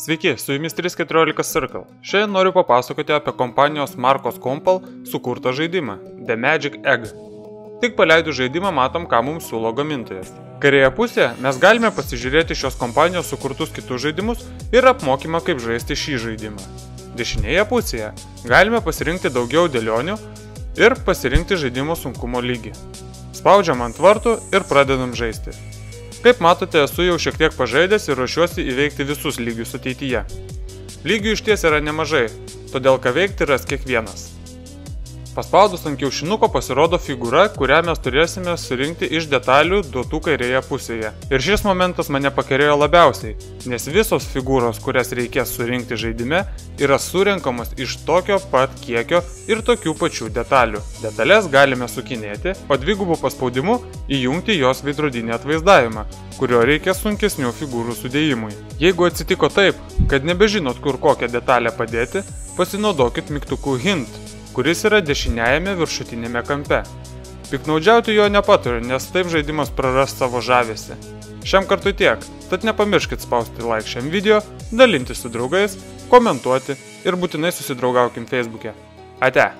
Sveiki, su jumis 314 Circle. Šiandien noriu papasakoti apie kompanijos Marcos Compal sukurtą žaidimą The Magic Egg. Tik paleidus žaidimą matom, ką mums siūlo gamintojas. Kairėje pusėje mes galime pasižiūrėti šios kompanijos sukurtus kitus žaidimus ir apmokymą, kaip žaisti šį žaidimą. Dešinėje pusėje galime pasirinkti daugiau dėlionių ir pasirinkti žaidimo sunkumo lygį. Spaudžiam ant vartų ir pradedam žaisti. Kaip matote, esu jau šiek tiek pažaidęs ir ruošiuosi įveikti visus lygius ateityje. Lygių išties yra nemažai, todėl ką veikti ras kiekvienas. Paspaudus ant kiaušinuko pasirodo figūra, kurią mes turėsime surinkti iš detalių duotų kairėje pusėje. Ir šis momentas mane pakerėjo labiausiai, nes visos figūros, kurias reikės surinkti žaidime, yra surenkamos iš tokio pat kiekio ir tokių pačių detalių. Detalės galime sukinėti, o dvigubų paspaudimu įjungti jos veidrodinį atvaizdavimą, kurio reikia sunkesnių figūrų sudėjimui. Jeigu atsitiko taip, kad nebežinot, kur kokią detalę padėti, pasinaudokit mygtuku Hint, kuris yra dešiniajame viršutinėme kampe. Piknaudžiauti jo nepatariu, nes taip žaidimas praras savo žavesį. Šiam kartui tiek, tad nepamirškit spausti like šiam video, dalintis su draugais, komentuoti ir būtinai susidraugaukim Facebook'e. Ate!